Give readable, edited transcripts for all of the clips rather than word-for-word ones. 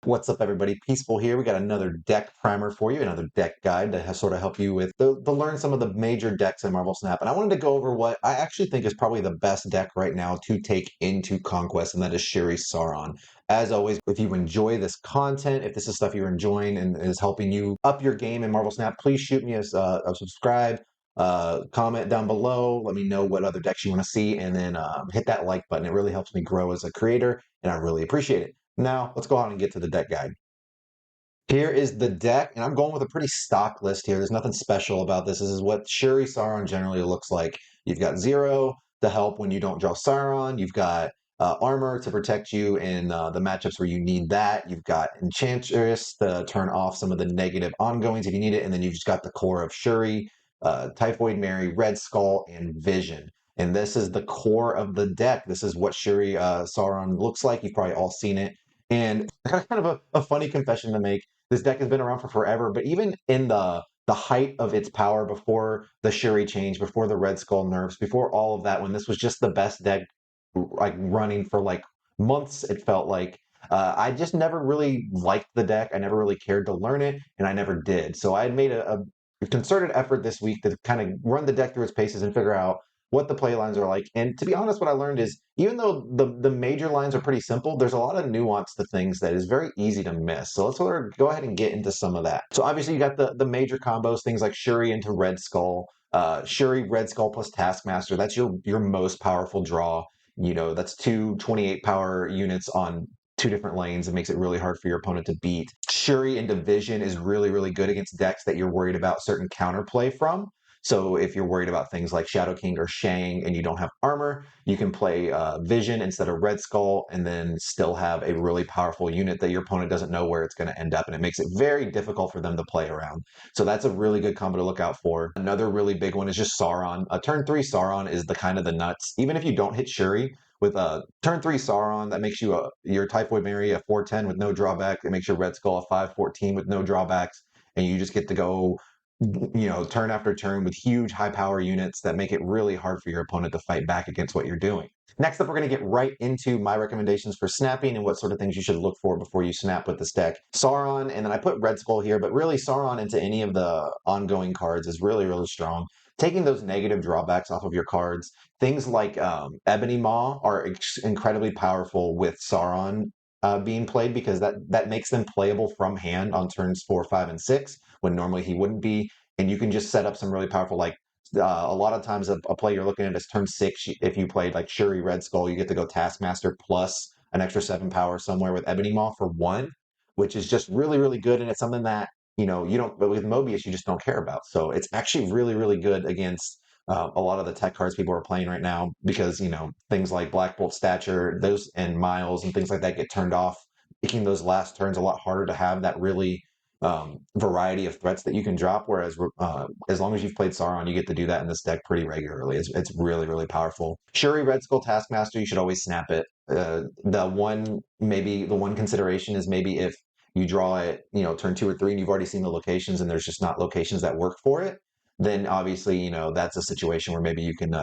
What's up, everybody? Peaceful here. We got another deck primer for you, another deck guide to sort of help you with to learn some of the major decks in Marvel Snap. And I wanted to go over what I actually think is probably the best deck right now to take into Conquest, and that is Shuri Sauron. As always, if you enjoy this content, if this is stuff you're enjoying and is helping you up your game in Marvel Snap, please shoot me a subscribe, comment down below. Let me know what other decks you want to see, and then hit that like button. It really helps me grow as a creator, and I really appreciate it. Now, let's go on and get to the deck guide. Here is the deck, and I'm going with a pretty stock list here. There's nothing special about this. This is what Shuri Sauron generally looks like. You've got 0 to help when you don't draw Sauron. You've got armor to protect you in the matchups where you need that. You've got Enchantress to turn off some of the negative ongoings if you need it. And then you've just got the core of Shuri, Typhoid Mary, Red Skull, and Vision. And this is the core of the deck. This is what Shuri Sauron looks like. You've probably all seen it. And kind of a funny confession to make. This deck has been around for forever, but even in the height of its power, before the Shuri change, before the Red Skull nerfs, before all of that, when this was just the best deck like running for like months, it felt like I just never really liked the deck. I never really cared to learn it, and I never did. So I had made a concerted effort this week to kind of run the deck through its paces and figure out what the play lines are like. And to be honest, what I learned is even though the major lines are pretty simple, there's a lot of nuance to things that is very easy to miss. So let's sort of go ahead and get into some of that. So obviously you got the major combos, things like Shuri into Red Skull, Shuri, Red Skull plus Taskmaster. That's your most powerful draw. You know, that's two 28 power units on 2 different lanes. It makes it really hard for your opponent to beat. Shuri into Vision is really, really good against decks that you're worried about certain counterplay from. So if you're worried about things like Shadow King or Shang and you don't have armor, you can play Vision instead of Red Skull and then still have a really powerful unit that your opponent doesn't know where it's going to end up. And it makes it very difficult for them to play around. So that's a really good combo to look out for. Another really big one is just Sauron. A turn 3 Sauron is the kind of the nuts. Even if you don't hit Shuri, with a turn 3 Sauron, that makes you your Typhoid Mary a 4/10 with no drawback. It makes your Red Skull a 5/14 with no drawbacks. And you just get to go turn after turn with huge high power units that make it really hard for your opponent to fight back against what you're doing. Next up, we're going to get right into my recommendations for snapping and what sort of things you should look for before you snap with this deck. Sauron, and then I put Red Skull here, but really Sauron into any of the ongoing cards is really, really strong. Taking those negative drawbacks off of your cards, things like Ebony Maw are incredibly powerful with Sauron being played because that makes them playable from hand on turns 4, 5, and 6 when normally he wouldn't be. And you can just set up some really powerful, like a lot of times a play you're looking at is turn 6. If you played like Shuri Red Skull, you get to go Taskmaster plus an extra 7 power somewhere with Ebony Maw for 1, which is just really, really good. And it's something that, you don't, but with Mobius, you just don't care about. So it's actually really, really good against a lot of the tech cards people are playing right now because, things like Black Bolt Stature, those and Miles and things like that get turned off, making those last turns a lot harder to have that really variety of threats that you can drop. Whereas as long as you've played Sauron, you get to do that in this deck pretty regularly. It's really, really powerful. Shuri Red Skull Taskmaster, you should always snap it. The one consideration is maybe if you draw it, turn 2 or 3, and you've already seen the locations, and there's just not locations that work for it. Then obviously, that's a situation where maybe you can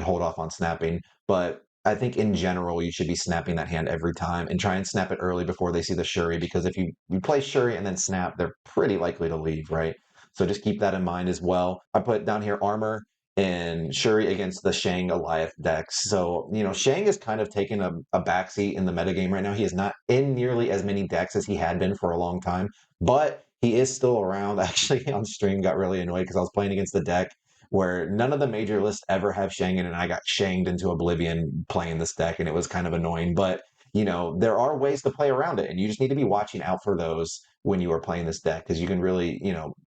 hold off on snapping. But I think in general, you should be snapping that hand every time and try and snap it early before they see the Shuri, because if you play Shuri and then snap, they're pretty likely to leave, right? So just keep that in mind as well. I put down here armor and Shuri against the Shang Goliath decks. So, Shang is kind of taking a backseat in the metagame right now. He is not in nearly as many decks as he had been for a long time, but he is still around. Actually, on stream, got really annoyed because I was playing against the deck where none of the major lists ever have Shang in, and I got shanged into oblivion playing this deck, and it was kind of annoying. But, there are ways to play around it, and you just need to be watching out for those when you are playing this deck, because you can really,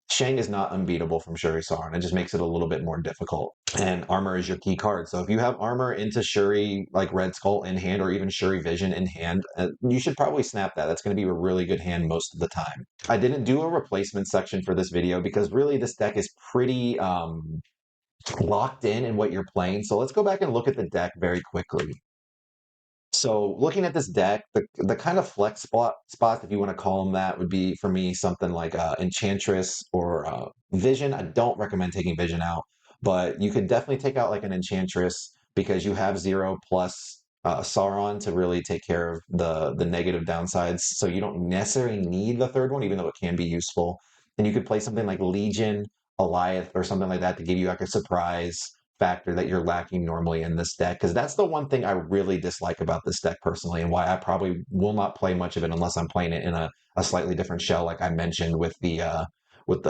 Shang is not unbeatable from Shuri Sauron. It just makes it a little bit more difficult. And armor is your key card. So if you have armor into Shuri, like Red Skull in hand, or even Shuri Vision in hand, you should probably snap that. That's going to be a really good hand most of the time. I didn't do a replacement section for this video because really this deck is pretty locked in what you're playing. So let's go back and look at the deck very quickly. So looking at this deck, the kind of flex spots, if you want to call them that, would be for me something like Enchantress or Vision. I don't recommend taking Vision out, but you could definitely take out like an Enchantress because you have 0 plus Sauron to really take care of the negative downsides. So you don't necessarily need the third one, even though it can be useful. And you could play something like Legion, Goliath, or something like that to give you like a surprise factor that you're lacking normally in this deck. Because that's the one thing I really dislike about this deck personally, and why I probably will not play much of it unless I'm playing it in a slightly different shell, like I mentioned with some of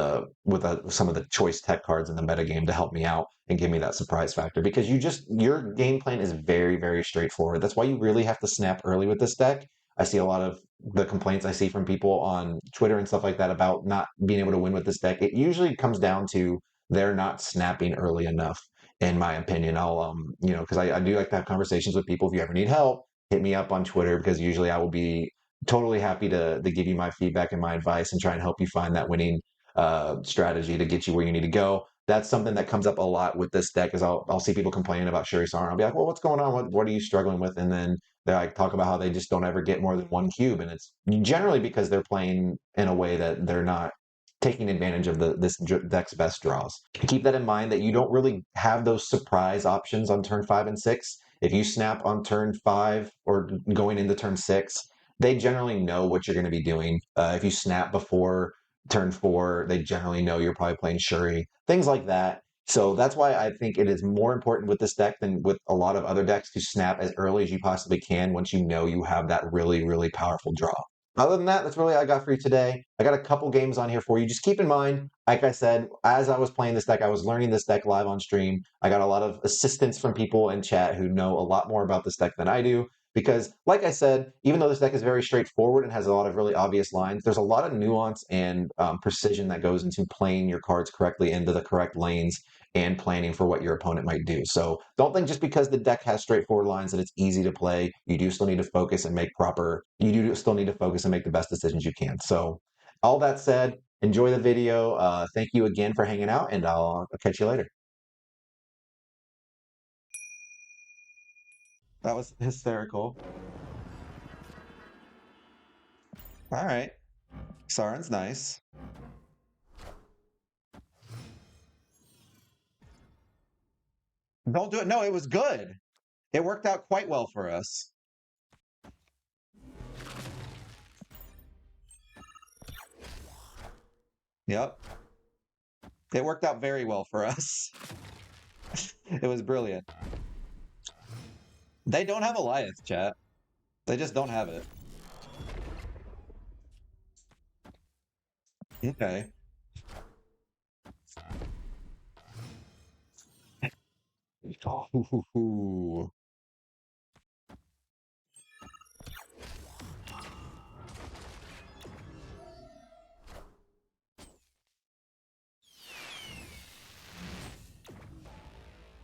the choice tech cards in the metagame to help me out and give me that surprise factor, because your game plan is very, very straightforward. That's why you really have to snap early with this deck. I see a lot of the complaints I see from people on Twitter and stuff like that about not being able to win with this deck. It usually comes down to they're not snapping early enough, in my opinion. Because I do like to have conversations with people. If you ever need help, hit me up on Twitter, because usually I will be totally happy to give you my feedback and my advice and try and help you find that winning strategy to get you where you need to go. That's something that comes up a lot with this deck. Is I'll see people complaining about Shuri Sauron. I'll be like, well, what's going on? What are you struggling with? And then they like talk about how they just don't ever get more than one cube, and it's generally because they're playing in a way that they're not taking advantage of this deck's best draws. Keep that in mind, that you don't really have those surprise options on turn 5 and 6. If you snap on turn 5 or going into turn 6, they generally know what you're going to be doing. If you snap before turn 4, they generally know you're probably playing Shuri, things like that. So that's why I think it is more important with this deck than with a lot of other decks to snap as early as you possibly can once you know you have that really, really powerful draw. Other than that, that's really all I got for you today. I got a couple games on here for you. Just keep in mind, like I said, as I was playing this deck, I was learning this deck live on stream. I got a lot of assistance from people in chat who know a lot more about this deck than I do. Because, like I said, even though this deck is very straightforward and has a lot of really obvious lines, there's a lot of nuance and precision that goes into playing your cards correctly into the correct lanes and planning for what your opponent might do. So don't think just because the deck has straightforward lines that it's easy to play. You do still need to focus and you do still need to focus and make the best decisions you can. So all that said, enjoy the video. Thank you again for hanging out, and I'll catch you later. That was hysterical. All right. Sauron's nice. Don't do it. No, it was good. It worked out quite well for us. Yep. It worked out very well for us. It was brilliant. They don't have Goliath, chat. They just don't have it. Okay. Ooh.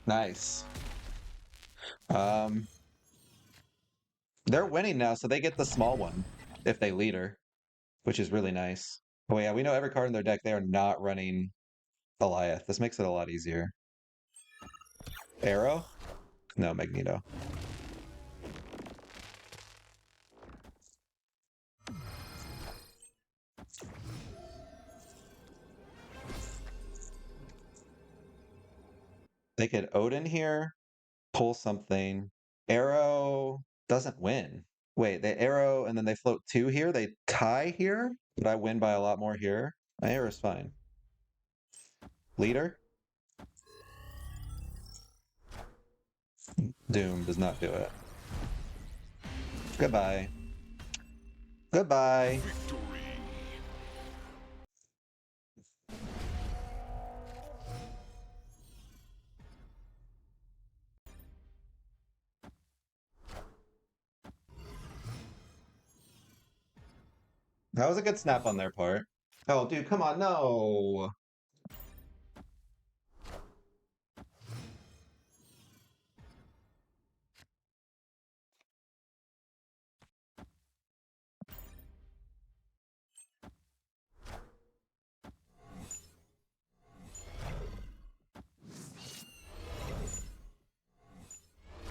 Nice. They're winning now, so they get the small one if they lead her, which is really nice. Oh yeah, we know every card in their deck. They are not running Goliath. This makes it a lot easier. Arrow? No, Magneto. They could Odin here, pull something. Arrow doesn't win. Wait, they arrow and then they float 2 here. They tie here, but I win by a lot more here. My arrow's fine. Leader? Doom does not do it. Goodbye. Goodbye. That was a good snap on their part. Oh, dude, come on, no.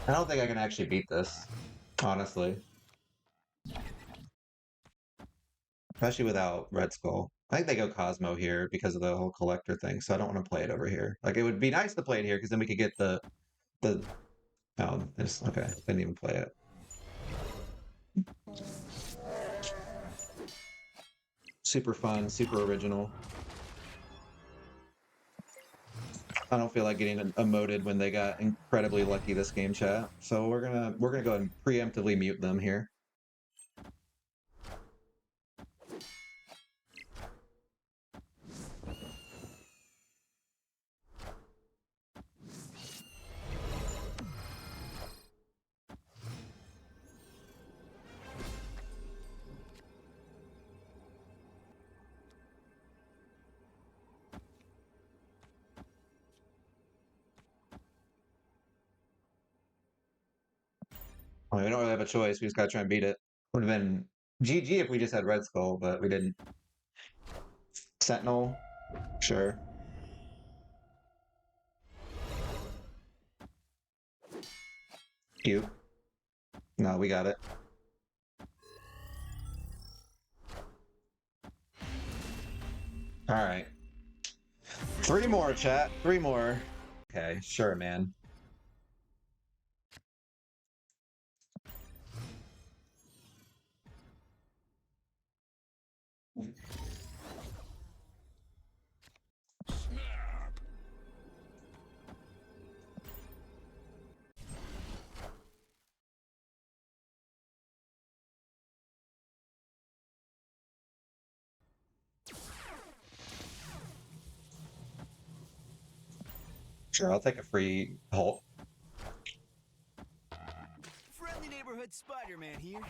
I don't think I can actually beat this, honestly. Especially without Red Skull. I think they go Cosmo here because of the whole collector thing, so I don't want to play it over here. Like, it would be nice to play it here because then we could get the Oh, it's okay. Didn't even play it. Super fun, super original. I don't feel like getting emoted when they got incredibly lucky this game, chat. So we're gonna go ahead and preemptively mute them here. I mean, we don't really have a choice. We just gotta try and beat it. Would have been GG if we just had Red Skull, but we didn't. Sentinel, sure. Cute. No, we got it. All right. 3 more, chat. 3 more. Okay, sure, man. Sure, I'll take a free Hulk. Friendly neighborhood Spider-Man here.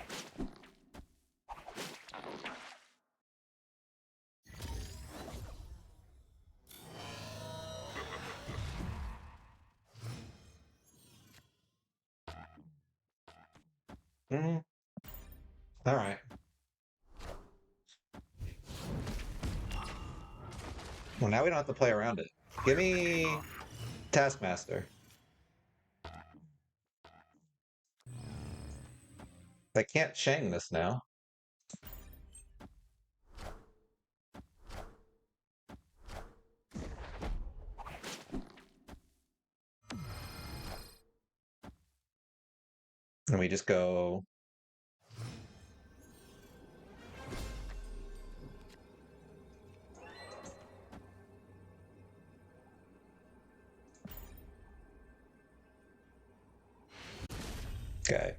Mm-hmm. All right. Well, now we don't have to play around it. Give me Taskmaster. I can't Shang this now. And we just go. Okay.